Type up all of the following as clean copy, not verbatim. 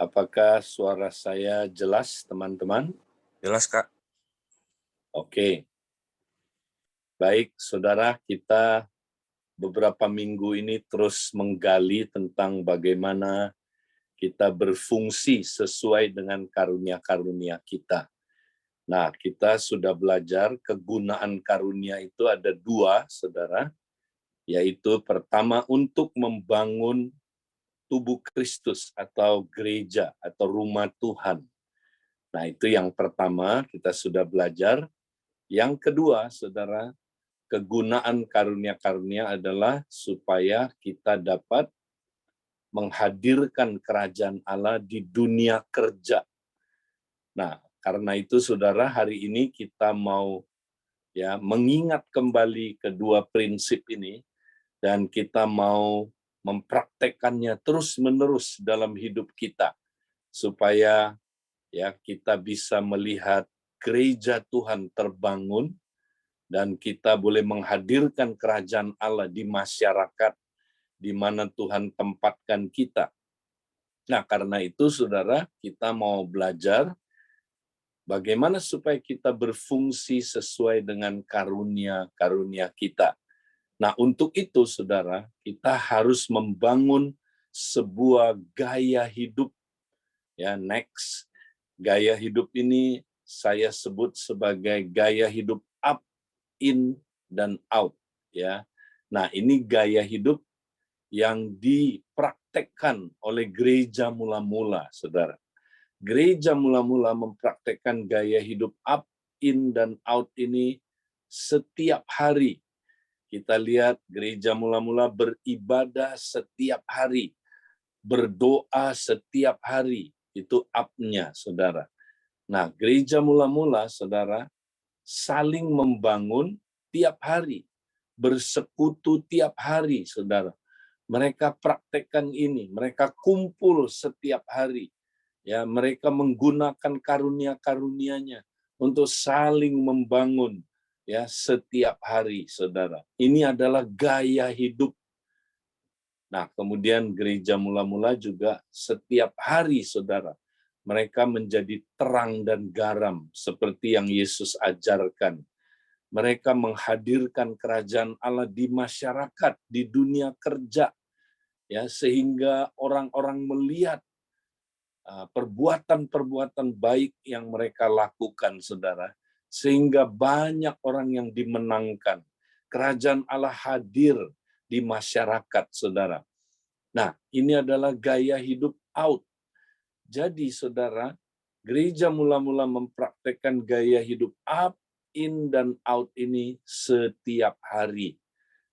Apakah suara saya jelas, teman-teman? Jelas, Kak. Oke. Baik, saudara, kita beberapa minggu ini terus menggali tentang bagaimana kita berfungsi sesuai dengan karunia-karunia kita. Nah, kita sudah belajar kegunaan karunia itu ada dua, saudara, yaitu pertama untuk membangun tubuh Kristus atau gereja atau rumah Tuhan. Nah, itu yang pertama kita sudah belajar. Yang kedua, saudara, kegunaan karunia-karunia adalah supaya kita dapat menghadirkan kerajaan Allah di dunia kerja. Nah, karena itu saudara, hari ini kita mau mengingat kembali kedua prinsip ini dan kita mau mempraktekannya terus-menerus dalam hidup kita supaya kita bisa melihat gereja Tuhan terbangun dan kita boleh menghadirkan kerajaan Allah di masyarakat di mana Tuhan tempatkan kita. Nah, karena itu saudara, kita mau belajar bagaimana supaya kita berfungsi sesuai dengan karunia-karunia kita. Nah, untuk itu saudara, kita harus membangun sebuah gaya hidup. Next. Gaya hidup ini saya sebut sebagai gaya hidup up, in, dan out. Nah, ini gaya hidup yang dipraktekkan oleh gereja mula-mula, saudara. Gereja mula-mula mempraktekkan gaya hidup up, in, dan out ini setiap hari. Kita lihat gereja mula-mula beribadah setiap hari, berdoa setiap hari, itu up-nya, saudara. Nah, gereja mula-mula, saudara, saling membangun tiap hari, bersekutu tiap hari, saudara. Mereka praktekkan ini, mereka kumpul setiap hari. Mereka menggunakan karunia-karunianya untuk saling membangun setiap hari, saudara. Ini adalah gaya hidup. Nah, kemudian gereja mula-mula juga setiap hari, saudara, mereka menjadi terang dan garam seperti yang Yesus ajarkan. Mereka menghadirkan kerajaan Allah di masyarakat, di dunia kerja, sehingga orang-orang melihat perbuatan-perbuatan baik yang mereka lakukan, saudara, sehingga banyak orang yang dimenangkan. Kerajaan Allah hadir di masyarakat, saudara. Nah, ini adalah gaya hidup out. Jadi, saudara, gereja mula-mula mempraktekkan gaya hidup up, in, dan out ini setiap hari.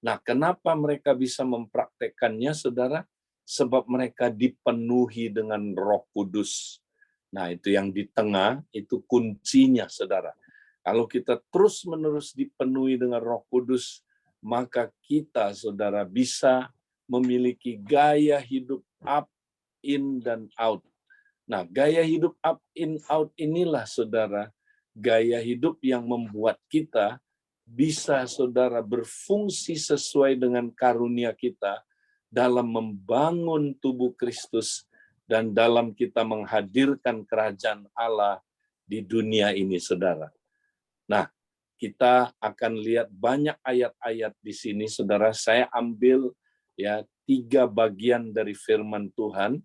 Nah, kenapa mereka bisa mempraktekkannya, saudara? Sebab mereka dipenuhi dengan Roh Kudus. Nah, itu yang di tengah, itu kuncinya, saudara. Kalau kita terus-menerus dipenuhi dengan Roh Kudus, maka kita, saudara, bisa memiliki gaya hidup up, in, dan out. Nah, gaya hidup up, in, out inilah, saudara, gaya hidup yang membuat kita bisa, saudara, berfungsi sesuai dengan karunia kita dalam membangun tubuh Kristus dan dalam kita menghadirkan kerajaan Allah di dunia ini, saudara. Nah, kita akan lihat banyak ayat-ayat di sini, saudara. Saya ambil 3 bagian dari firman Tuhan.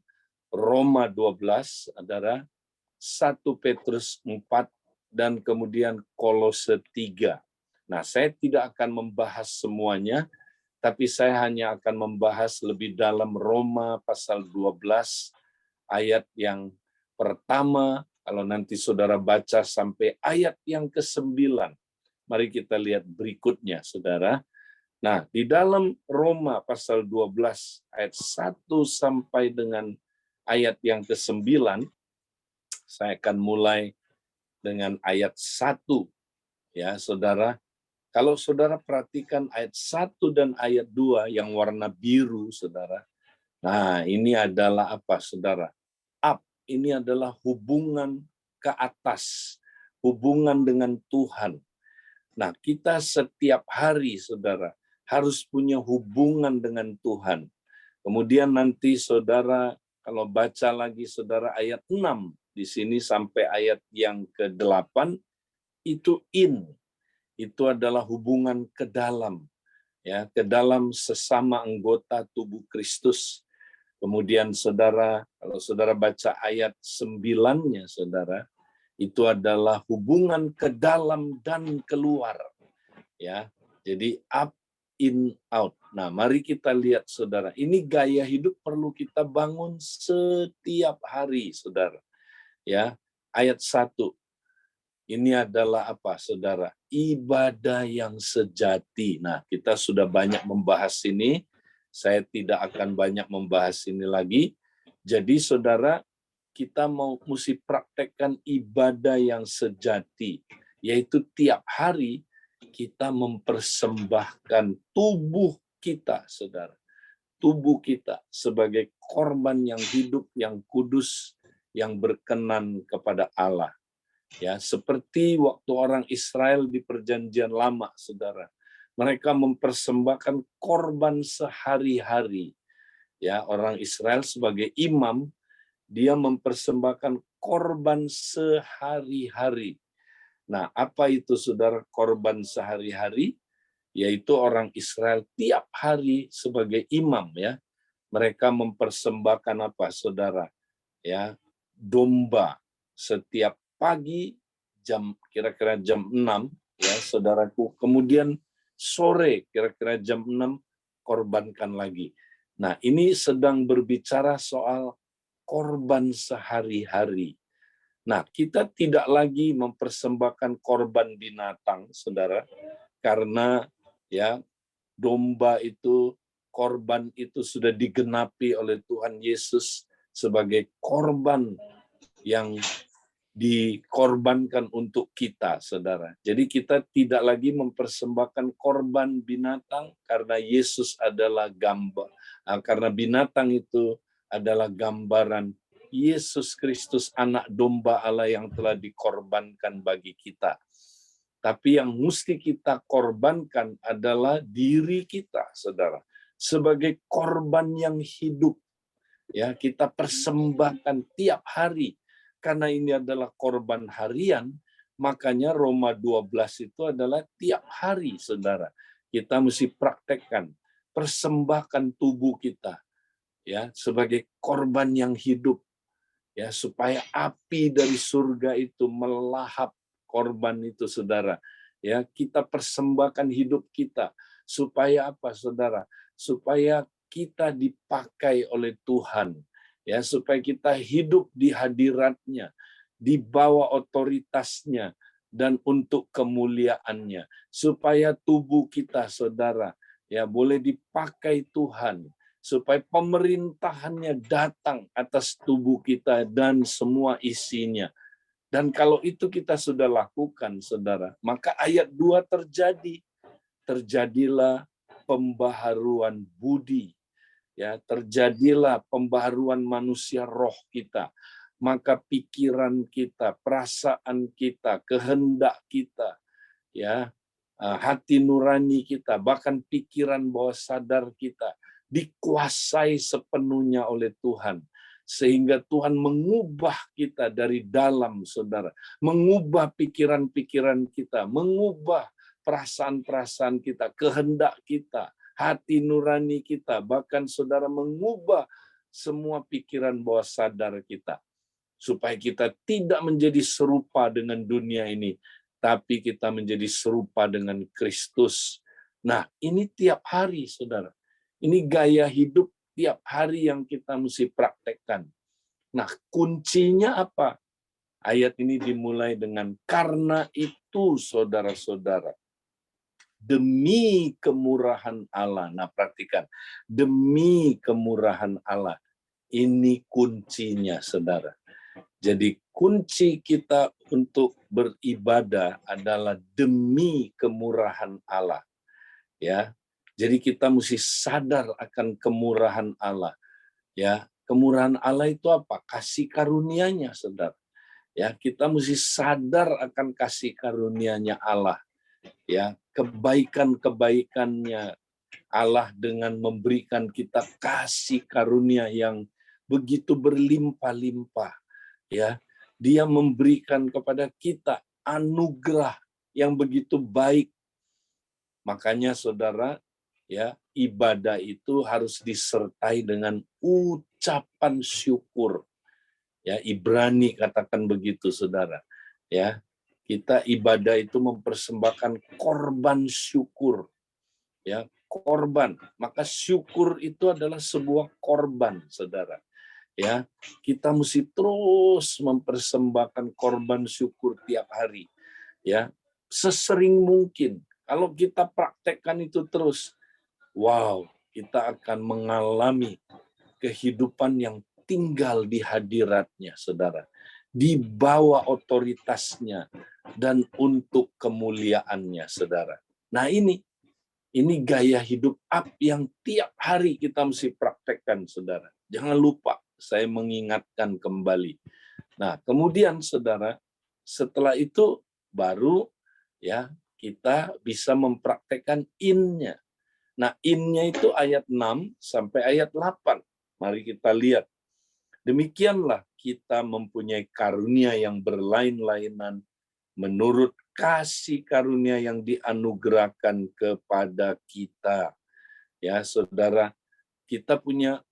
Roma 12, saudara, 1 Petrus 4, dan kemudian Kolose 3. Nah, saya tidak akan membahas semuanya, tapi saya hanya akan membahas lebih dalam Roma pasal 12, ayat yang pertama, kalau nanti saudara baca sampai ayat yang ke-9. Mari kita lihat berikutnya, saudara. Nah, di dalam Roma pasal 12, ayat 1 sampai dengan ayat yang ke-9, saya akan mulai dengan ayat 1. Saudara. Kalau saudara perhatikan ayat 1 dan ayat 2 yang warna biru, saudara. Nah, ini adalah apa, saudara? Up, ini adalah hubungan ke atas, hubungan dengan Tuhan. Nah, kita setiap hari, saudara, harus punya hubungan dengan Tuhan. Kemudian nanti saudara kalau baca lagi saudara ayat 6 di sini sampai ayat yang ke-8 itu itu adalah hubungan ke dalam, ya, ke dalam sesama anggota tubuh Kristus. Kemudian saudara, kalau saudara baca ayat 9-nya saudara, itu adalah hubungan ke dalam dan keluar, ya. Jadi up, in, out. Nah, mari kita lihat saudara, ini gaya hidup perlu kita bangun setiap hari saudara, ya. Ayat 1, ini adalah apa saudara? Ibadah yang sejati. Nah, kita sudah banyak membahas ini, saya tidak akan banyak membahas ini lagi. Jadi saudara, kita mesti praktekkan ibadah yang sejati, yaitu tiap hari kita mempersembahkan tubuh kita, saudara. Tubuh kita sebagai korban yang hidup, yang kudus, yang berkenan kepada Allah. Ya, seperti waktu orang Israel di Perjanjian Lama, saudara. Mereka mempersembahkan korban sehari-hari. Ya, orang Israel sebagai imam, dia mempersembahkan korban sehari-hari. Nah, apa itu saudara korban sehari-hari? Yaitu orang Israel tiap hari sebagai imam, ya. Mereka mempersembahkan apa saudara? Ya, domba setiap pagi kira-kira jam 6, ya saudaraku. Kemudian sore kira-kira jam 6 korbankan lagi. Nah, ini sedang berbicara soal korban sehari-hari. Nah, kita tidak lagi mempersembahkan korban binatang, saudara, karena ya domba itu, korban itu sudah digenapi oleh Tuhan Yesus sebagai korban yang dikorbankan untuk kita, saudara. Jadi kita tidak lagi mempersembahkan korban binatang karena Yesus adalah gambar, karena binatang itu adalah gambaran Yesus Kristus, anak domba Allah yang telah dikorbankan bagi kita. Tapi yang mesti kita korbankan adalah diri kita, saudara, sebagai korban yang hidup. Ya, kita persembahkan tiap hari. Karena ini adalah korban harian, makanya Roma 12 itu adalah tiap hari, saudara. Kita mesti praktekkan, persembahkan tubuh kita, ya, sebagai korban yang hidup, ya, supaya api dari surga itu melahap korban itu, saudara. Ya, kita persembahkan hidup kita supaya apa, saudara? Supaya kita dipakai oleh Tuhan. Ya, supaya kita hidup di hadiratnya, di bawah otoritasnya, dan untuk kemuliaannya. Supaya tubuh kita, saudara, ya boleh dipakai Tuhan. Supaya pemerintahannya datang atas tubuh kita dan semua isinya. Dan kalau itu kita sudah lakukan, saudara, maka ayat 2 terjadi. Terjadilah pembaharuan budi. Ya, terjadilah pembaharuan manusia roh kita. Maka pikiran kita, perasaan kita, kehendak kita, ya, hati nurani kita, bahkan pikiran bawah sadar kita dikuasai sepenuhnya oleh Tuhan. Sehingga Tuhan mengubah kita dari dalam, saudara. Mengubah pikiran-pikiran kita, mengubah perasaan-perasaan kita, kehendak kita, hati nurani kita, bahkan saudara mengubah semua pikiran bawah sadar kita. Supaya kita tidak menjadi serupa dengan dunia ini, tapi kita menjadi serupa dengan Kristus. Nah, ini tiap hari, saudara. Ini gaya hidup tiap hari yang kita mesti praktekkan. Nah, kuncinya apa? Ayat ini dimulai dengan karena itu, saudara-saudara, demi kemurahan Allah. Nah, perhatikan. Demi kemurahan Allah. Ini kuncinya, saudara. Jadi kunci kita untuk beribadah adalah demi kemurahan Allah. Ya. Jadi kita mesti sadar akan kemurahan Allah. Ya, kemurahan Allah itu apa? Kasih karunia-Nya, saudara. Ya, kita mesti sadar akan kasih karunia-Nya Allah. Ya, kebaikan-kebaikannya Allah dengan memberikan kita kasih karunia yang begitu berlimpah-limpah, ya. Dia memberikan kepada kita anugerah yang begitu baik. Makanya saudara, ya, ibadah itu harus disertai dengan ucapan syukur. Ya, Ibrani katakan begitu, saudara. Ya, kita ibadah itu mempersembahkan korban syukur. Ya, korban. Maka syukur itu adalah sebuah korban, saudara. Ya, kita mesti terus mempersembahkan korban syukur tiap hari. Ya, sesering mungkin. Kalau kita praktekkan itu terus, wow, kita akan mengalami kehidupan yang tinggal di hadiratnya, saudara. Di bawah otoritasnya dan untuk kemuliaannya, saudara. Nah ini gaya hidup up yang tiap hari kita mesti praktekkan, saudara. Jangan lupa, saya mengingatkan kembali. Nah, kemudian saudara, setelah itu baru ya kita bisa mempraktekkan in-nya. Nah, in-nya itu ayat 6 sampai ayat 8. Mari kita lihat. Demikianlah kita mempunyai karunia yang berlain-lainan menurut kasih karunia yang dianugerahkan kepada kita. Ya, saudara, kita punya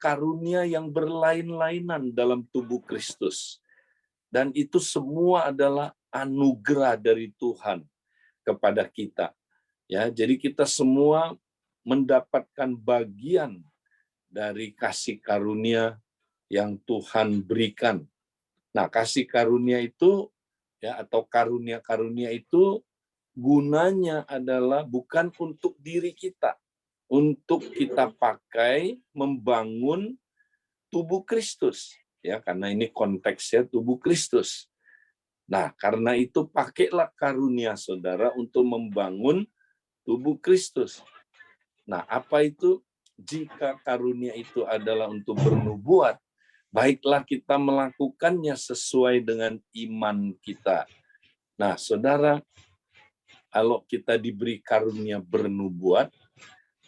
karunia yang berlain-lainan dalam tubuh Kristus. Dan itu semua adalah anugerah dari Tuhan kepada kita. Ya, jadi kita semua mendapatkan bagian dari kasih karunia yang Tuhan berikan. Nah, kasih karunia itu ya atau karunia-karunia itu gunanya adalah bukan untuk diri kita, untuk kita pakai membangun tubuh Kristus, ya, karena ini konteksnya tubuh Kristus. Nah, karena itu pakailah karunia saudara untuk membangun tubuh Kristus. Nah, apa itu? Jika karunia itu adalah untuk bernubuat, baiklah kita melakukannya sesuai dengan iman kita. Nah, saudara, kalau kita diberi karunia bernubuat,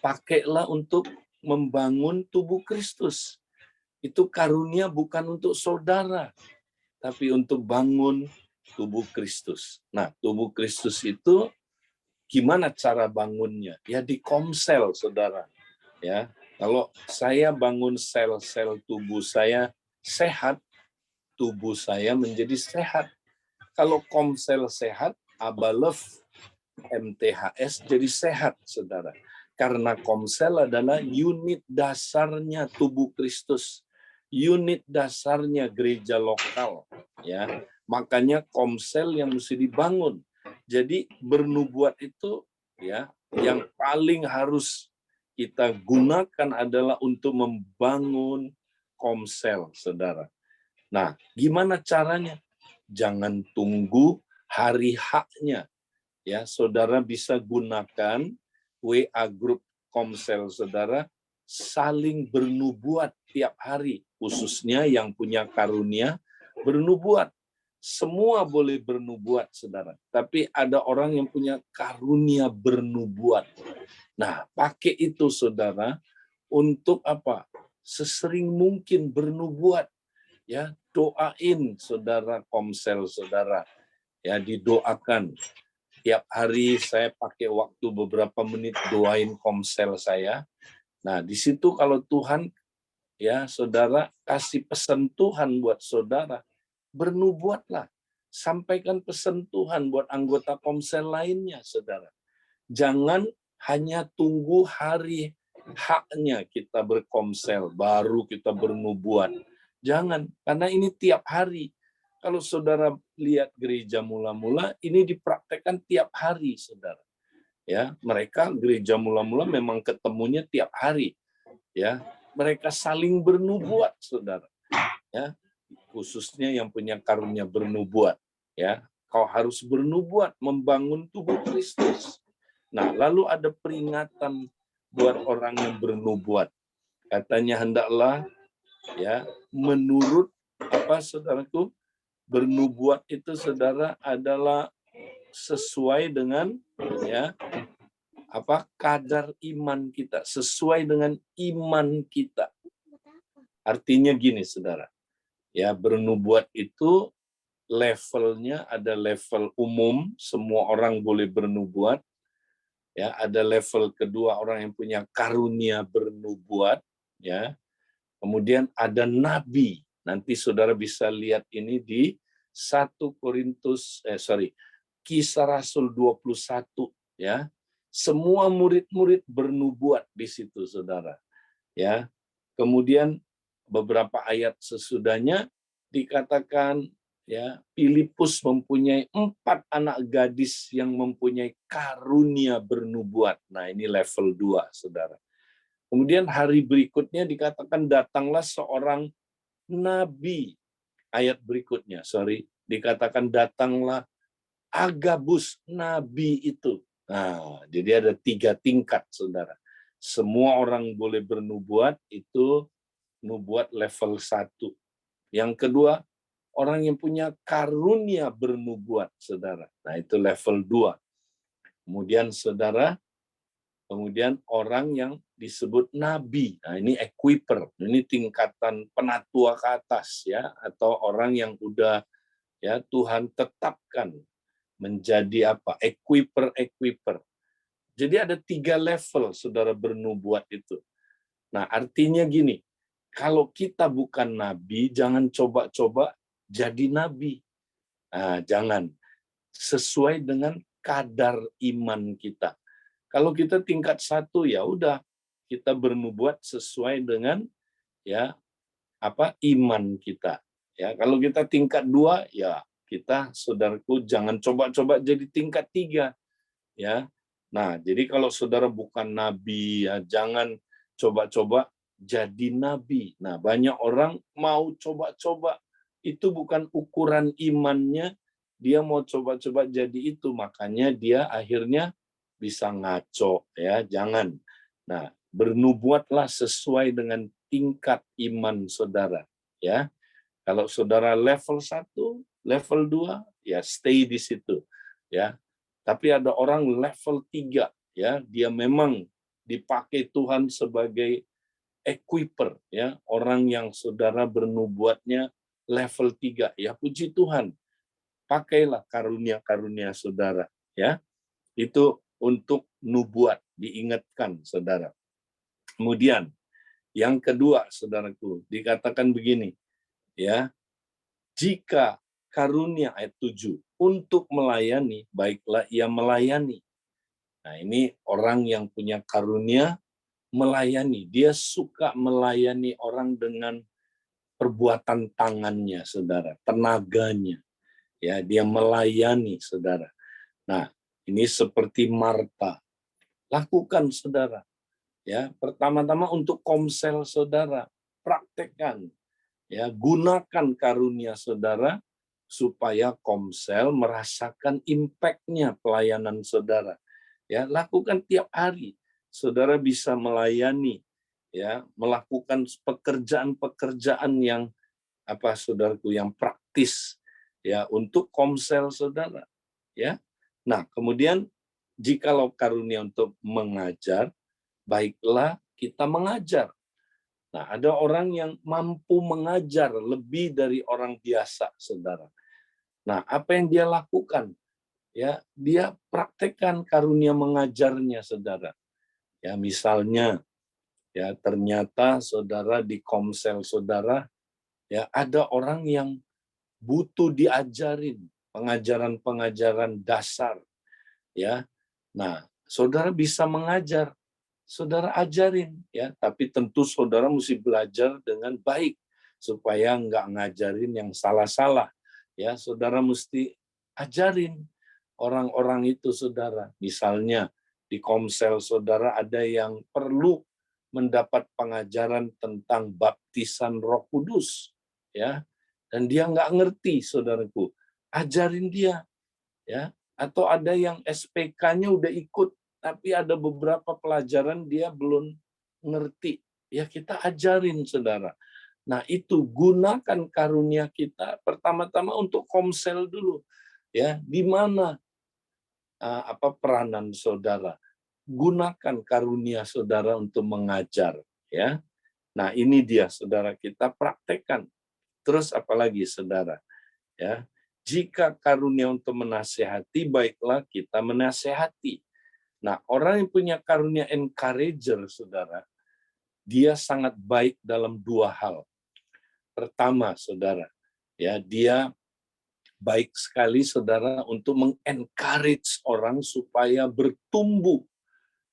pakailah untuk membangun tubuh Kristus. Itu karunia bukan untuk saudara, tapi untuk bangun tubuh Kristus. Nah, tubuh Kristus itu gimana cara bangunnya? Ya di komsel, saudara. Ya, kalau saya bangun sel-sel tubuh saya sehat, tubuh saya menjadi sehat. Kalau komsel sehat, Abalef, MTHS jadi sehat, saudara. Karena komsel adalah unit dasarnya tubuh Kristus, unit dasarnya gereja lokal, ya. Makanya komsel yang mesti dibangun. Jadi bernubuat itu ya yang paling harus kita gunakan adalah untuk membangun komsel, saudara. Nah, gimana caranya? Jangan tunggu hari haknya. Ya, saudara bisa gunakan WA grup komsel saudara, saling bernubuat tiap hari, khususnya yang punya karunia bernubuat. Semua boleh bernubuat, saudara. Tapi ada orang yang punya karunia bernubuat. Nah, pakai itu, saudara, untuk apa? Sesering mungkin bernubuat. Ya, doain saudara komsel saudara. Ya, didoakan. Tiap hari saya pakai waktu beberapa menit doain komsel saya. Nah, di situ kalau Tuhan, ya saudara, kasih pesan Tuhan buat saudara, bernubuatlah. Sampaikan pesan Tuhan buat anggota komsel lainnya, saudara. Jangan hanya tunggu hari haknya kita berkomsel, baru kita bernubuat. Jangan, karena ini tiap hari. Kalau saudara lihat gereja mula-mula, ini dipraktekkan tiap hari, saudara. Ya, mereka gereja mula-mula memang ketemunya tiap hari. Ya, mereka saling bernubuat, saudara. Ya, khususnya yang punya karunia bernubuat. Ya, kau harus bernubuat membangun tubuh Kristus. Nah, lalu ada peringatan buat orang yang bernubuat. Katanya hendaklah ya menurut apa saudaraku, bernubuat itu saudara adalah sesuai dengan ya apa kadar iman kita, sesuai dengan iman kita. Artinya gini, saudara. Ya, bernubuat itu levelnya ada level umum, semua orang boleh bernubuat. Ya, ada level kedua orang yang punya karunia bernubuat. Ya, kemudian ada nabi. Nanti saudara bisa lihat ini di 1 Korintus, Kisah Rasul 21. Ya, semua murid-murid bernubuat di situ, saudara. Ya, kemudian beberapa ayat sesudahnya dikatakan, ya, Filipus mempunyai 4 anak gadis yang mempunyai karunia bernubuat. Nah, ini level 2, saudara. Kemudian hari berikutnya dikatakan datanglah seorang nabi. Ayat berikutnya, dikatakan datanglah Agabus, nabi itu. Nah, jadi ada 3 tingkat, saudara. Semua orang boleh bernubuat, itu nubuat level 1. Yang kedua, orang yang punya karunia bernubuat, saudara. Nah, itu level 2. Kemudian, saudara, orang yang disebut nabi. Nah, ini equiper. Ini tingkatan penatua ke atas, ya, atau orang yang udah, ya, Tuhan tetapkan menjadi apa? Equiper. Jadi ada 3 level, saudara, bernubuat itu. Nah, artinya gini, kalau kita bukan nabi, jangan coba-coba jadi nabi. Nah, jangan. Sesuai dengan kadar iman kita. Kalau kita tingkat 1, ya udah, kita bernubuat sesuai dengan, ya, apa, iman kita. Ya, kalau kita tingkat 2, ya kita, saudaraku, jangan coba-coba jadi tingkat 3. Ya. Nah, jadi kalau saudara bukan nabi, ya, jangan coba-coba jadi nabi. Nah, banyak orang mau coba-coba, itu bukan ukuran imannya, dia mau coba-coba jadi itu, makanya dia akhirnya bisa ngaco, ya, jangan. Nah, bernubuatlah sesuai dengan tingkat iman saudara, ya. Kalau saudara level 1, level 2, ya stay di situ, ya. Tapi ada orang level 3, ya, dia memang dipakai Tuhan sebagai equiper, ya, orang yang saudara bernubuatnya level 3, ya puji Tuhan. Pakailah karunia-karunia saudara, ya. Itu untuk nubuat, diingatkan, saudara. Kemudian yang kedua, saudaraku, dikatakan begini, ya, jika karunia ayat 7 untuk melayani, baiklah ia melayani. Nah, ini orang yang punya karunia melayani. Dia suka melayani orang dengan perbuatan tangannya, saudara, tenaganya. Ya, dia melayani, saudara. Nah, ini seperti Marta. Lakukan, saudara. Ya, pertama-tama untuk komsel saudara, praktekkan. Ya, gunakan karunia saudara supaya komsel merasakan impact-nya pelayanan saudara. Ya, lakukan tiap hari. Saudara bisa melayani, ya, melakukan pekerjaan-pekerjaan yang apa, saudaraku, yang praktis, ya, untuk komsel saudara, ya. Nah, kemudian jikalau karunia untuk mengajar, baiklah kita mengajar. Nah, ada orang yang mampu mengajar lebih dari orang biasa, saudara. Nah, apa yang dia lakukan? Ya, dia praktekkan karunia mengajarnya, saudara. Ya, misalnya, ya, ternyata saudara di komsel saudara, ya, ada orang yang butuh diajarin pengajaran-pengajaran dasar, ya. Nah, saudara bisa mengajar, saudara ajarin, ya, tapi tentu saudara mesti belajar dengan baik supaya nggak ngajarin yang salah-salah, ya. Saudara mesti ajarin orang-orang itu, saudara. Misalnya di komsel saudara ada yang perlu mendapat pengajaran tentang baptisan Roh Kudus, ya, dan dia nggak ngerti, saudaraku, ajarin dia, ya. Atau ada yang SPK-nya udah ikut, tapi ada beberapa pelajaran dia belum ngerti, ya kita ajarin, saudara. Nah, itu gunakan karunia kita pertama-tama untuk komsel dulu, ya. Di mana apa peranan saudara? Gunakan karunia saudara untuk mengajar, ya. Nah, ini dia saudara, kita praktekkan. Terus apalagi saudara, ya. Jika karunia untuk menasehati, baiklah kita menasehati. Nah, orang yang punya karunia encourager, saudara, dia sangat baik dalam dua hal. Pertama, saudara, ya, dia baik sekali saudara untuk mengencourage orang supaya bertumbuh.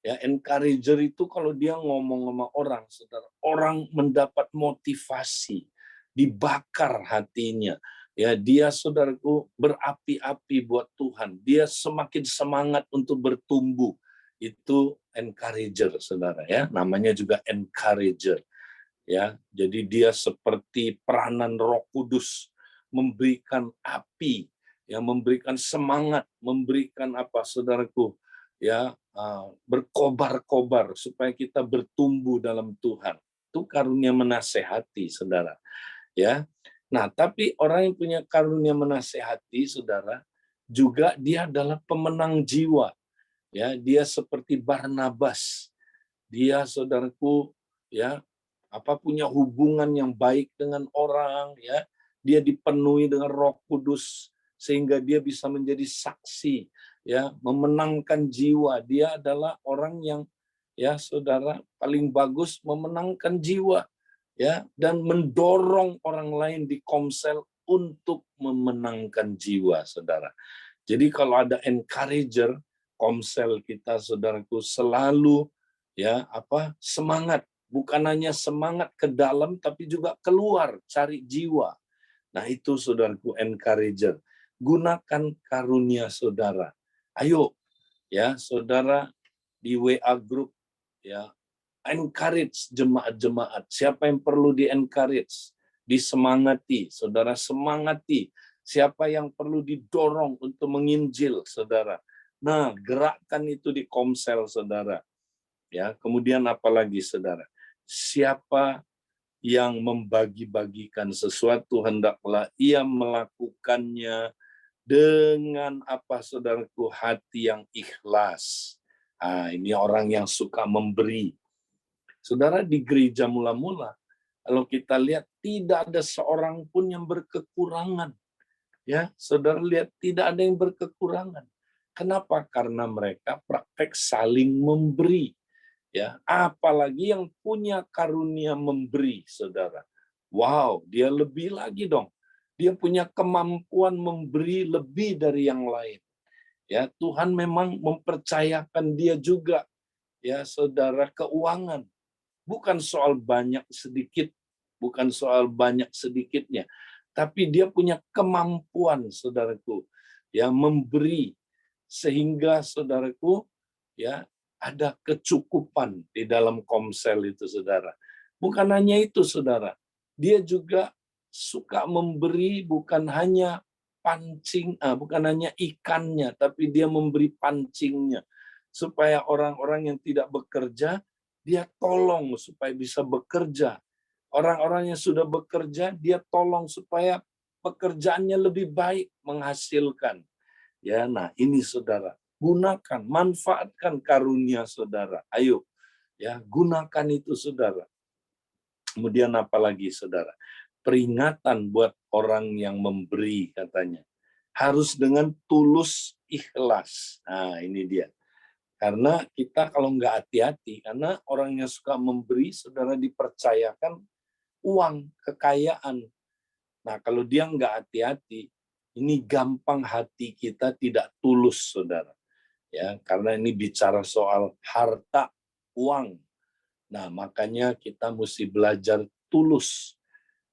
Ya, encourager itu kalau dia ngomong sama orang, saudara, orang mendapat motivasi, dibakar hatinya. Ya, dia saudaraku berapi-api buat Tuhan. Dia semakin semangat untuk bertumbuh. Itu encourager, saudara ya. Namanya juga encourager. Ya, jadi dia seperti peranan Roh Kudus, memberikan api, ya, memberikan semangat, memberikan apa, saudaraku, ya, berkobar-kobar supaya kita bertumbuh dalam Tuhan. Itu karunia menasehati, saudara. Ya, nah tapi orang yang punya karunia menasehati, saudara, juga dia adalah pemenang jiwa. Ya, dia seperti Barnabas. Dia, saudaraku, ya, punya hubungan yang baik dengan orang, ya, dia dipenuhi dengan Roh Kudus sehingga dia bisa menjadi saksi, ya, memenangkan jiwa. Dia adalah orang yang, ya saudara, paling bagus memenangkan jiwa, ya, dan mendorong orang lain di Komsel untuk memenangkan jiwa, saudara. Jadi kalau ada encourager, Komsel kita, saudaraku, selalu, ya, semangat. Bukan hanya semangat ke dalam, tapi juga keluar, cari jiwa. Nah, itu saudaraku encourager. Gunakan karunia saudara. Ayo, ya, saudara di WA group, ya, encourage jemaat-jemaat. Siapa yang perlu di-encourage, disemangati, saudara semangati. Siapa yang perlu didorong untuk menginjil, saudara. Nah, gerakkan itu di Komsel, saudara. Ya, kemudian apalagi saudara? Siapa yang membagi-bagikan sesuatu, hendaklah ia melakukannya dengan apa, saudaraku, hati yang ikhlas. Nah, ini orang yang suka memberi. Saudara, di gereja mula-mula, kalau kita lihat tidak ada seorang pun yang berkekurangan. Ya, saudara lihat tidak ada yang berkekurangan. Kenapa? Karena mereka praktek saling memberi. Ya, apalagi yang punya karunia memberi, saudara. Wow, dia lebih lagi dong. Dia punya kemampuan memberi lebih dari yang lain. Ya, Tuhan memang mempercayakan dia juga, ya saudara, keuangan. Bukan soal banyak sedikit, bukan soal banyak sedikitnya, tapi dia punya kemampuan, saudaraku, ya, memberi sehingga, saudaraku, ya, ada kecukupan di dalam Komsel itu, saudara. Bukan hanya itu, saudara. Dia juga suka memberi bukan hanya bukan hanya ikannya, tapi dia memberi pancingnya supaya orang-orang yang tidak bekerja dia tolong supaya bisa bekerja. Orang-orang yang sudah bekerja dia tolong supaya pekerjaannya lebih baik menghasilkan. Ya, nah ini saudara, gunakan, manfaatkan karunia saudara. Ayo, ya, gunakan itu saudara. Kemudian apa lagi saudara? Peringatan buat orang yang memberi katanya. Harus dengan tulus ikhlas. Nah, ini dia. Karena kita kalau nggak hati-hati, karena orang yang suka memberi, saudara dipercayakan uang, kekayaan. Nah, kalau dia nggak hati-hati, ini gampang hati kita tidak tulus, saudara. Ya, karena ini bicara soal harta, uang. Nah, makanya kita mesti belajar tulus.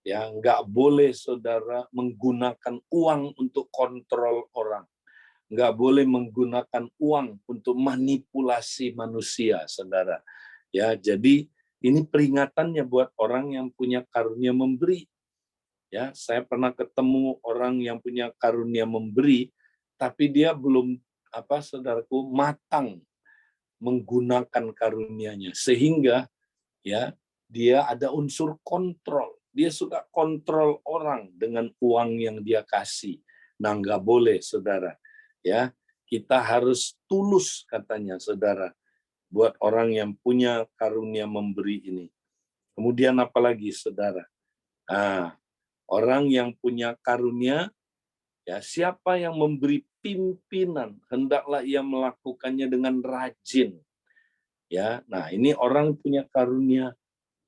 Ya, nggak boleh saudara menggunakan uang untuk kontrol orang. Nggak boleh menggunakan uang untuk manipulasi manusia, saudara. Ya, jadi ini peringatannya buat orang yang punya karunia memberi. Ya, saya pernah ketemu orang yang punya karunia memberi, tapi dia belum saudaraku, matang menggunakan karunianya, sehingga ya dia ada unsur kontrol. Dia suka kontrol orang dengan uang yang dia kasih. Nah, nggak boleh, saudara. Ya, kita harus tulus katanya, saudara, buat orang yang punya karunia memberi ini. Kemudian apalagi, saudara? Nah, orang yang punya karunia, ya, siapa yang memberi pimpinan, hendaklah ia melakukannya dengan rajin. Ya, nah ini orang punya karunia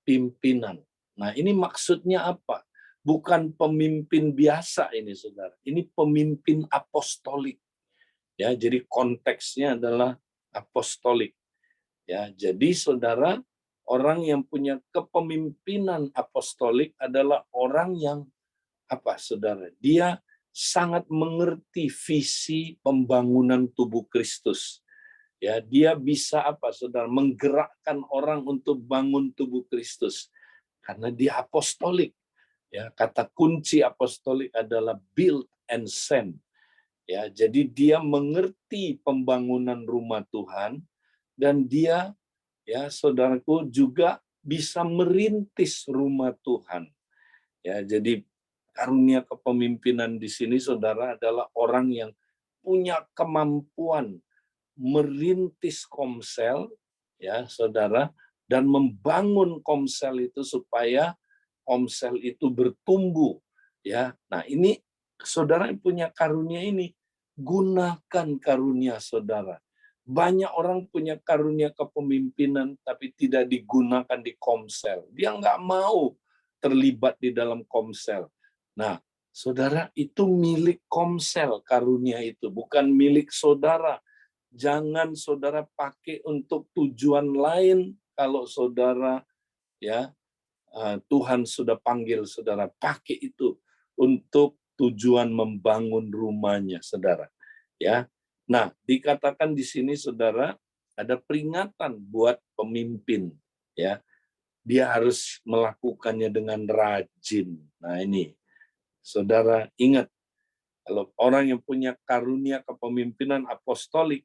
pimpinan. Nah, ini maksudnya apa? Bukan pemimpin biasa ini, saudara. Ini pemimpin apostolik. Ya, jadi konteksnya adalah apostolik. Ya, jadi saudara, orang yang punya kepemimpinan apostolik adalah orang yang apa, saudara? Dia sangat mengerti visi pembangunan tubuh Kristus. Ya, dia bisa apa, saudara? Menggerakkan orang untuk bangun tubuh Kristus karena dia apostolik. Ya, kata kunci apostolik adalah build and send. Ya, jadi dia mengerti pembangunan rumah Tuhan dan dia, ya, saudaraku, juga bisa merintis rumah Tuhan. Ya, jadi karunia kepemimpinan di sini, saudara, adalah orang yang punya kemampuan merintis komsel, ya, saudara, dan membangun komsel itu supaya komsel itu bertumbuh, ya. Nah, ini saudara yang punya karunia ini, gunakan karunia saudara. Banyak orang punya karunia kepemimpinan tapi tidak digunakan di komsel. Dia nggak mau terlibat di dalam komsel. Nah, saudara, itu milik komsel karunia itu, bukan milik saudara. Jangan saudara pakai untuk tujuan lain. Kalau saudara, ya, Tuhan sudah panggil saudara, pakai itu untuk tujuan membangun rumahnya, saudara. Ya, nah, dikatakan di sini, saudara, ada peringatan buat pemimpin. Ya, dia harus melakukannya dengan rajin. Nah, ini, saudara, ingat, kalau orang yang punya karunia kepemimpinan apostolik,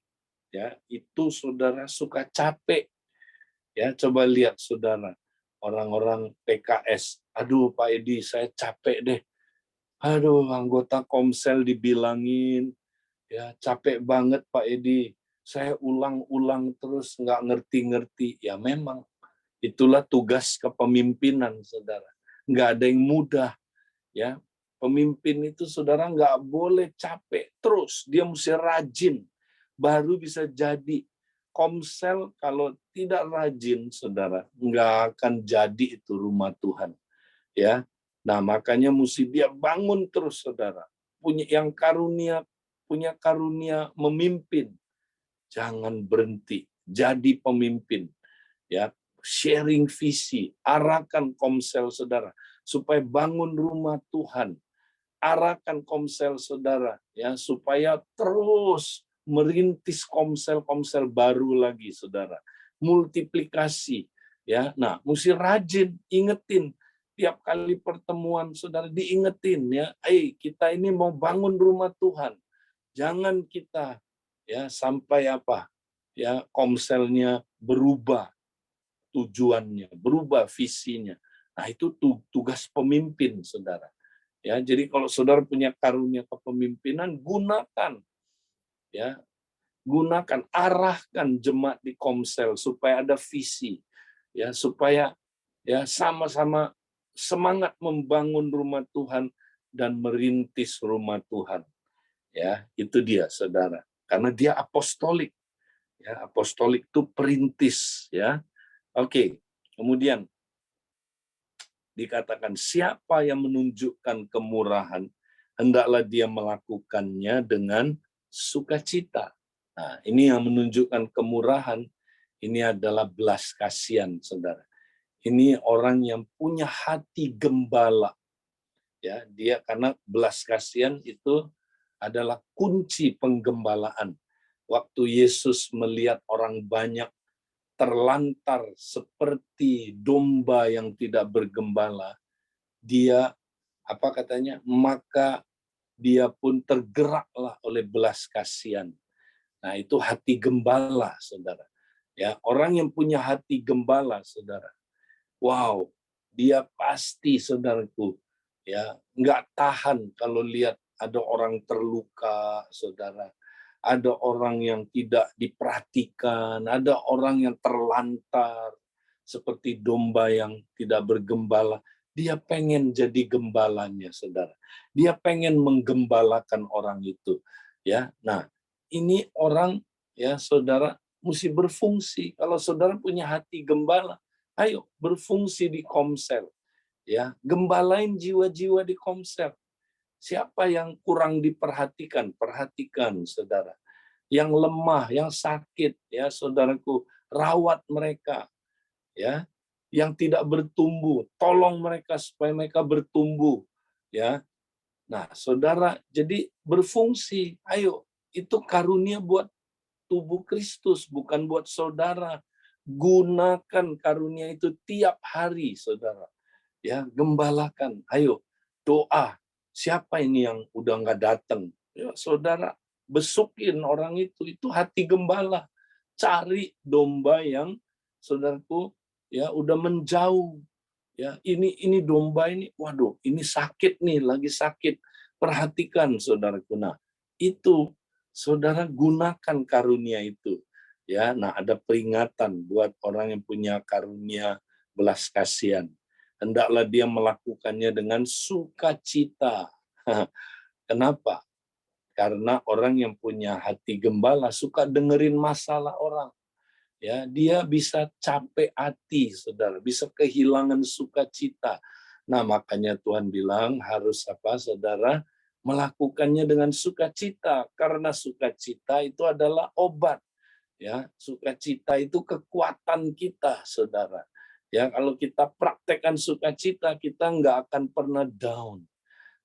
ya, itu saudara suka capek. Ya, coba lihat saudara, orang-orang PKS, aduh Pak Edi, saya capek deh. Aduh, anggota Komsel dibilangin, ya capek banget Pak Edi. Saya ulang-ulang terus nggak ngerti-ngerti. Ya memang, itulah tugas kepemimpinan, saudara. Nggak ada yang mudah. Ya, pemimpin itu, saudara, nggak boleh capek terus. Dia mesti rajin. Baru bisa jadi. Komsel kalau tidak rajin, saudara, nggak akan jadi itu rumah Tuhan. Ya, nah makanya mesti dia bangun terus, saudara. Punya karunia memimpin, jangan berhenti. Jadi pemimpin, ya, sharing visi, arahkan komsel saudara supaya bangun rumah Tuhan. Arahkan komsel saudara, ya, supaya terus merintis komsel-komsel baru lagi, saudara. Multiplikasi, ya. Nah, mesti rajin, ingetin tiap kali pertemuan, saudara, diingetin, ya. Kita ini mau bangun rumah Tuhan. Jangan kita, ya, sampai apa? Ya, komselnya berubah tujuannya, berubah visinya. Nah, itu tugas pemimpin, saudara. Ya, jadi kalau saudara punya karunia kepemimpinan, gunakan, ya, gunakan, arahkan jemaat di Komsel supaya ada visi, ya, supaya, ya, sama-sama semangat membangun rumah Tuhan dan merintis rumah Tuhan. Ya, itu dia, saudara. Karena dia apostolik. Ya, apostolik itu perintis, ya. Oke. Kemudian dikatakan siapa yang menunjukkan kemurahan, hendaklah dia melakukannya dengan sukacita. Nah, ini yang menunjukkan kemurahan, ini adalah belas kasihan, saudara. Ini orang yang punya hati gembala. Ya, dia, karena belas kasihan itu adalah kunci penggembalaan. Waktu Yesus melihat orang banyak terlantar seperti domba yang tidak bergembala, dia, apa katanya, maka dia pun tergeraklah oleh belas kasihan. Nah, itu hati gembala, saudara. Ya, orang yang punya hati gembala, saudara. Wow, dia pasti, saudaraku, ya, nggak tahan kalau lihat ada orang terluka, saudara. Ada orang yang tidak diperhatikan, ada orang yang terlantar. seperti domba yang tidak bergembala. Dia pengen jadi gembalanya, saudara. Dia pengen menggembalakan orang itu. Ya, nah ini orang, ya saudara, mesti berfungsi. Kalau saudara punya hati gembala, ayo berfungsi di Komsel. Ya, gembalain jiwa-jiwa di Komsel. Siapa yang kurang diperhatikan? Perhatikan, saudara. Yang lemah, yang sakit, ya saudaraku, rawat mereka. Ya, yang tidak bertumbuh, tolong mereka supaya mereka bertumbuh. Ya, nah saudara, jadi berfungsi. Ayo, itu karunia buat tubuh Kristus, bukan buat saudara. Gunakan karunia itu tiap hari, saudara. Ya, gembalakan. Ayo, doa. Siapa ini yang udah nggak datang? Ya, saudara, besukin orang itu. Itu hati gembala. Cari domba yang, saudaraku, ya udah menjauh. Ya, ini domba ini, waduh, ini sakit nih, lagi sakit. Perhatikan, saudaraku. Nah, itu saudara gunakan karunia itu. Ya, nah ada peringatan buat orang yang punya karunia belas kasihan. Hendaklah dia melakukannya dengan sukacita. Kenapa? Karena orang yang punya hati gembala suka dengerin masalah orang. Ya, dia bisa capek hati, saudara, bisa kehilangan sukacita. Nah, makanya Tuhan bilang harus apa, saudara, melakukannya dengan sukacita, karena sukacita itu adalah obat. Ya, sukacita itu kekuatan kita, saudara. Ya, kalau kita praktekkan sukacita, kita nggak akan pernah down.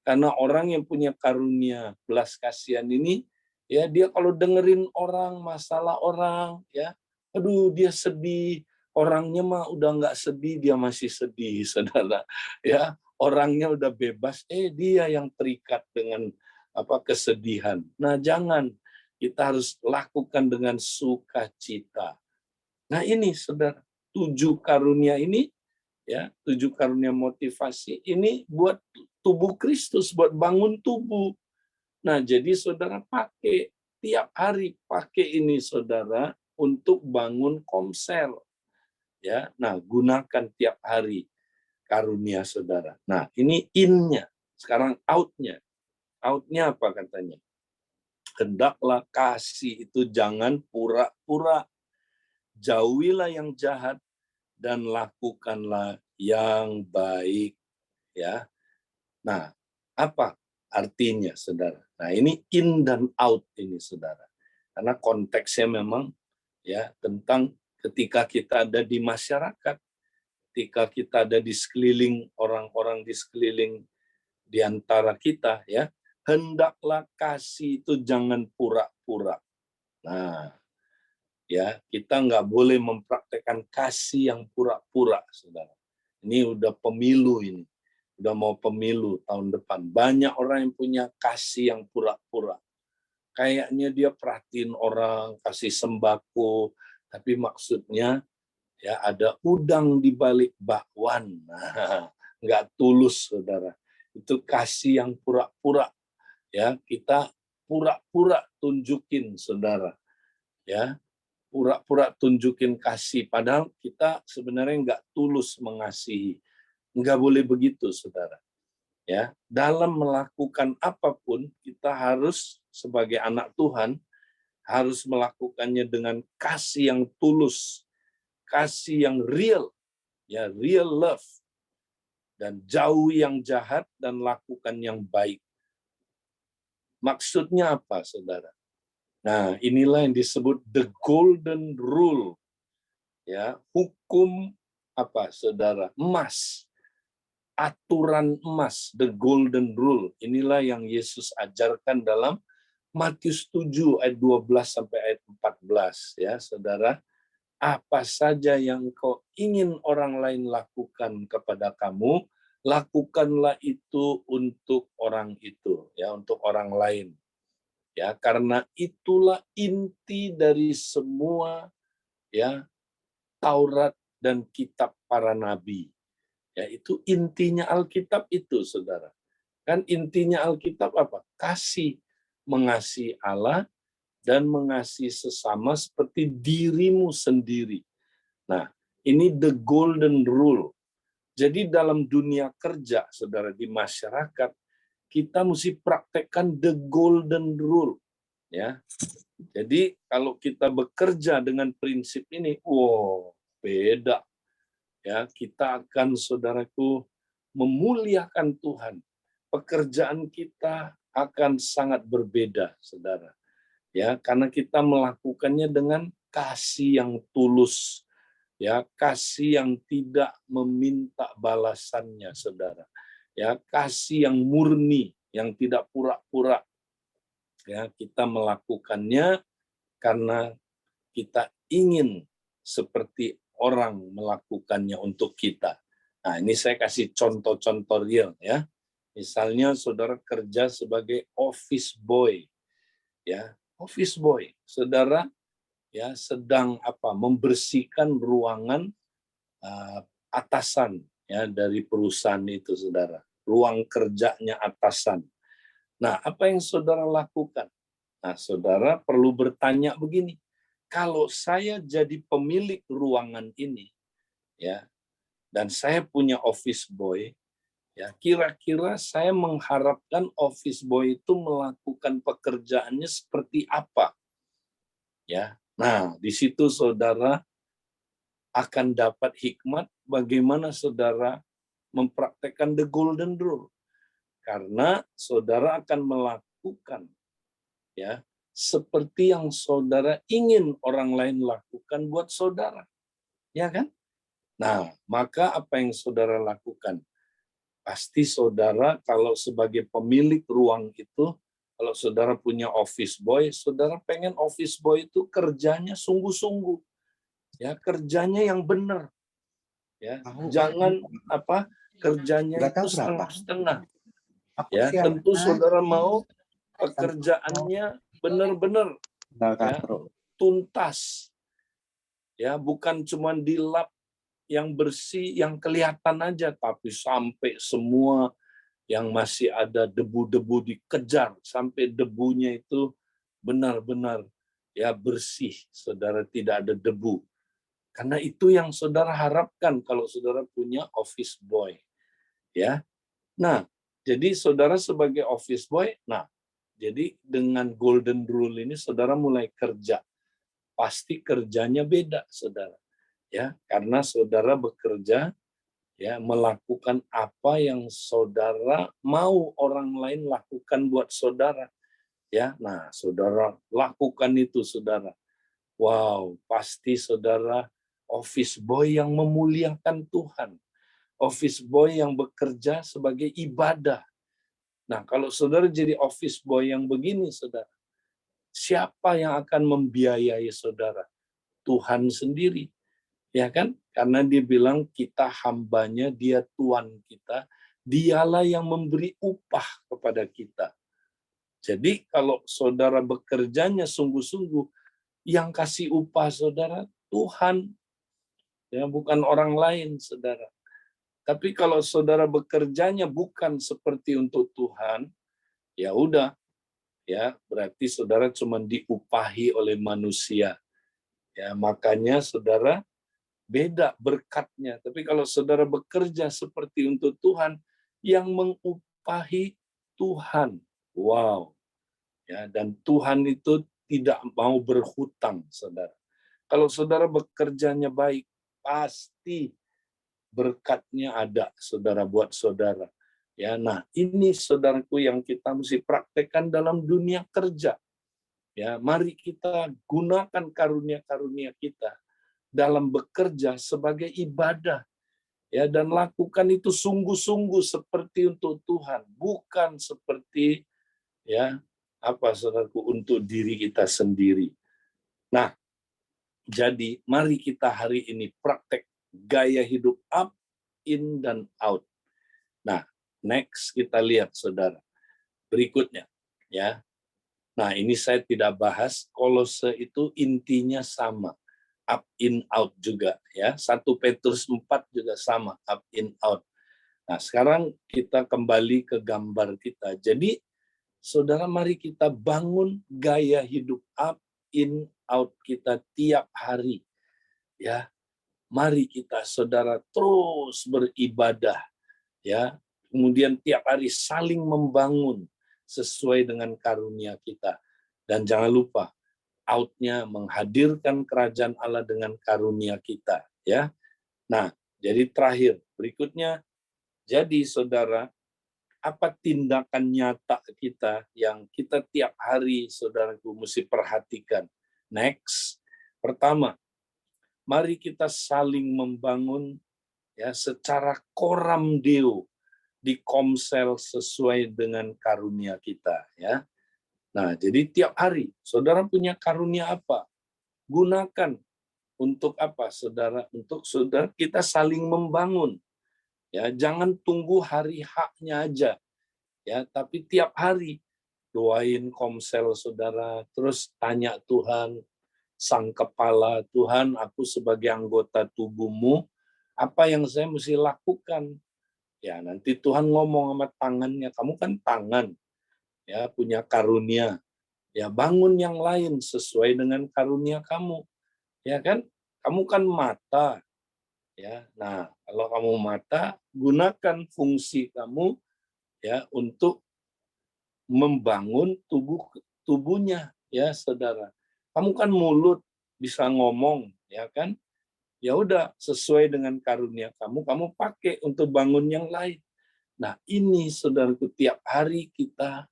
Karena orang yang punya karunia belas kasihan ini, ya dia kalau dengerin orang, masalah orang, ya, aduh dia sedih. Orangnya mah udah nggak sedih, dia masih sedih, saudara. Ya, orangnya udah bebas, dia yang terikat dengan apa kesedihan. Nah, jangan, kita harus lakukan dengan sukacita. Nah, ini saudara, 7 karunia ini, ya 7 karunia motivasi ini buat tubuh Kristus, buat bangun tubuh. Nah, jadi saudara pakai tiap hari, pakai ini saudara untuk bangun Komsel. Ya, nah gunakan tiap hari karunia saudara. Nah, ini in-nya. Sekarang out-nya. Out-nya apa katanya? Hendaklah kasih itu jangan pura-pura. Jauhilah yang jahat dan lakukanlah yang baik. Ya. Nah, apa artinya, saudara? Nah, ini in dan out ini, saudara. Karena konteksnya memang ya tentang ketika kita ada di masyarakat, ketika kita ada di sekeliling orang-orang di sekeliling di antara kita, ya, hendaklah kasih itu jangan pura-pura. Nah, ya kita nggak boleh mempraktekkan kasih yang pura-pura, saudara. Ini udah pemilu ini. Udah mau pemilu tahun depan. Banyak orang yang punya kasih yang pura-pura. Kayaknya dia perhatiin orang, kasih sembako, tapi maksudnya ya ada udang di balik bakwan. Nah, nggak tulus, saudara. Itu kasih yang pura-pura. Ya, kita pura-pura tunjukin, saudara. Ya, pura-pura tunjukin kasih, padahal kita sebenarnya nggak tulus mengasihi. Nggak boleh begitu, saudara. Ya, dalam melakukan apapun kita harus sebagai anak Tuhan harus melakukannya dengan kasih yang tulus, kasih yang real, ya real love, dan jauhi yang jahat dan lakukan yang baik. Maksudnya apa, saudara? Nah, inilah yang disebut the golden rule, ya hukum apa, saudara? Emas. Aturan emas, the golden rule. Inilah yang Yesus ajarkan dalam Matius 7 ayat 12 sampai ayat 14, ya, saudara. Apa saja yang kau ingin orang lain lakukan kepada kamu, lakukanlah itu untuk orang itu, ya, untuk orang lain. Ya, karena itulah inti dari semua, ya, Taurat dan kitab para nabi. Ya, itu intinya Alkitab itu, saudara. Kan intinya Alkitab apa? Kasih, mengasihi Allah dan mengasihi sesama seperti dirimu sendiri. Nah, Ini the golden rule. Jadi dalam dunia kerja, saudara, di masyarakat, kita mesti praktekkan the golden rule. Ya, jadi kalau kita bekerja dengan prinsip ini, wow, beda. Ya, kita akan, saudaraku, memuliakan Tuhan. Pekerjaan kita akan sangat berbeda, saudara. Ya, karena kita melakukannya dengan kasih yang tulus, ya, kasih yang tidak meminta balasannya, saudara. Ya, kasih yang murni, yang tidak pura-pura. Ya, kita melakukannya karena kita ingin seperti orang melakukannya untuk kita. Nah, ini saya kasih contoh-contoh real, ya. Misalnya saudara kerja sebagai office boy, ya, office boy, saudara ya sedang membersihkan ruangan atasan ya dari perusahaan itu, saudara, ruang kerjanya atasan. Nah, apa yang saudara lakukan? Nah, saudara perlu bertanya begini, kalau saya jadi pemilik ruangan ini, ya, dan saya punya office boy, ya, kira-kira saya mengharapkan office boy itu melakukan pekerjaannya seperti apa? Ya. Nah, di situ saudara akan dapat hikmat bagaimana saudara mempraktekkan the golden rule. Karena saudara akan melakukan ya seperti yang saudara ingin orang lain lakukan buat saudara. Ya kan? Nah, maka apa yang saudara lakukan? Pasti saudara kalau sebagai pemilik ruang itu, kalau saudara punya office boy, saudara pengen office boy itu kerjanya sungguh-sungguh. Ya, kerjanya yang benar. Ya, jangan kerjanya itu setengah-setengah. Ya, tentu saudara mau pekerjaannya benar-benar ya, tuntas. Ya, bukan cuma di lap yang bersih, yang kelihatan aja, tapi sampai semua yang masih ada debu-debu dikejar sampai debunya itu benar-benar ya bersih, saudara, tidak ada debu. Karena itu yang saudara harapkan kalau saudara punya office boy. Ya. Nah, jadi saudara sebagai office boy, nah, jadi dengan golden rule ini saudara mulai kerja. Pasti kerjanya beda, saudara. Ya, karena saudara bekerja ya melakukan apa yang saudara mau orang lain lakukan buat saudara. Ya, nah, saudara lakukan itu, saudara. Wow, pasti saudara office boy yang memuliakan Tuhan. Office boy yang bekerja sebagai ibadah. Nah, kalau saudara jadi office boy yang begini, saudara, siapa yang akan membiayai saudara? Tuhan sendiri. Ya kan? Karena dia bilang kita hambanya, dia Tuhan kita, dialah yang memberi upah kepada kita. Jadi kalau saudara bekerjanya sungguh-sungguh, yang kasih upah saudara Tuhan, ya, bukan orang lain, saudara. Tapi kalau saudara bekerjanya bukan seperti untuk Tuhan, ya udah, ya berarti saudara cuma diupahi oleh manusia. Ya, makanya saudara beda berkatnya. Tapi kalau saudara bekerja seperti untuk Tuhan, yang mengupahi Tuhan. Wow. Ya, dan Tuhan itu tidak mau berhutang, saudara. Kalau saudara bekerjanya baik, pasti berkatnya ada, saudara, buat saudara. Ya, nah ini saudaraku yang kita mesti praktekkan dalam dunia kerja. Ya, mari kita gunakan karunia-karunia kita dalam bekerja sebagai ibadah. Ya, dan lakukan itu sungguh-sungguh seperti untuk Tuhan, bukan seperti ya saudaraku untuk diri kita sendiri. Nah, jadi mari kita hari ini praktek gaya hidup up, in, dan out. Nah, next kita lihat, saudara. Berikutnya. Ya. Nah, ini saya tidak bahas. Kolose itu intinya sama. Up, in, out juga. Ya. 1 Petrus 4 juga sama. Up, in, out. Nah, sekarang kita kembali ke gambar kita. Jadi, saudara, mari kita bangun gaya hidup up, in, out kita tiap hari. Ya. Mari kita saudara terus beribadah ya. Kemudian tiap hari saling membangun sesuai dengan karunia kita. Dan jangan lupa outnya menghadirkan kerajaan Allah dengan karunia kita ya. Nah, jadi terakhir berikutnya, jadi saudara, apa tindakan nyata kita yang kita tiap hari saudaraku mesti perhatikan. Next, pertama, mari kita saling membangun ya secara koram deo di Komsel sesuai dengan karunia kita ya. Nah, jadi tiap hari saudara punya karunia apa? Gunakan untuk apa, saudara? Untuk saudara kita saling membangun. Ya, jangan tunggu hari haknya aja. Ya, tapi tiap hari doain Komsel saudara, terus tanya Tuhan, Sang Kepala, Tuhan, aku sebagai anggota tubuhmu, apa yang saya mesti lakukan? Ya, nanti Tuhan ngomong sama tangannya, kamu kan tangan, ya punya karunia. Ya, bangun yang lain sesuai dengan karunia kamu. Ya kan? Kamu kan mata. Ya. Nah, kalau kamu mata, gunakan fungsi kamu ya untuk membangun tubuhnya ya, Saudara. Kamu kan mulut, bisa ngomong, ya kan? Ya udah, sesuai dengan karunia kamu pakai untuk bangun yang lain. Nah, ini saudaraku, tiap hari kita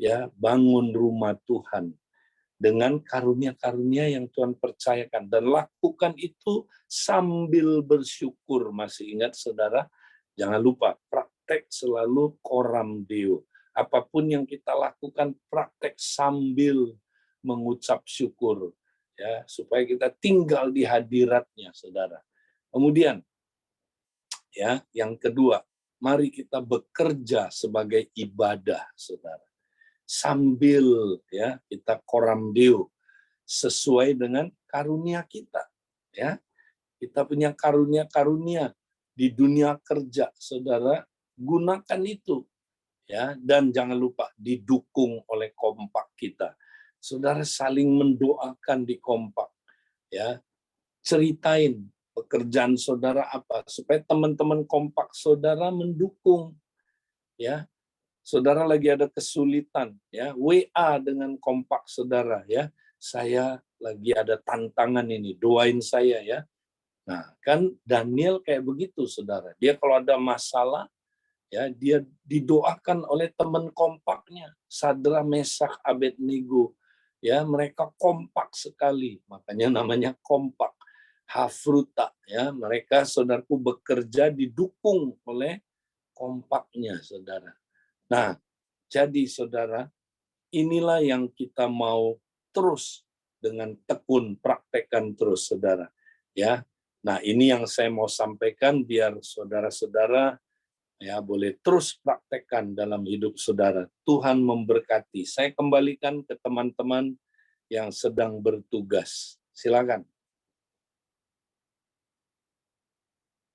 ya bangun rumah Tuhan dengan karunia-karunia yang Tuhan percayakan, dan lakukan itu sambil bersyukur. Masih ingat saudara? Jangan lupa praktek selalu coram Deo. Apapun yang kita lakukan, praktek sambil mengucap syukur ya, supaya kita tinggal di hadiratnya saudara. Kemudian ya, yang kedua, mari kita bekerja sebagai ibadah saudara, sambil ya kita coram Deo sesuai dengan karunia kita ya. Kita punya karunia-karunia di dunia kerja saudara, gunakan itu ya, dan jangan lupa didukung oleh kompak kita. Saudara saling mendoakan di kompak ya. Ceritain pekerjaan saudara apa supaya teman-teman kompak saudara mendukung ya. Saudara lagi ada kesulitan ya, WA dengan kompak saudara ya. Saya lagi ada tantangan ini, doain saya ya. Nah, kan Daniel kayak begitu saudara. Dia kalau ada masalah ya, dia didoakan oleh teman kompaknya, Sadra, Mesak, Abednego. Ya, mereka kompak sekali. Makanya namanya kompak. Hafruta ya, mereka saudaraku bekerja didukung oleh kompaknya saudara. Nah, jadi saudara, inilah yang kita mau terus dengan tekun praktekkan terus saudara. Ya. Nah, ini yang saya mau sampaikan biar saudara-saudara ya boleh terus praktekkan dalam hidup saudara. Tuhan memberkati. Saya kembalikan ke teman-teman yang sedang bertugas. Silakan.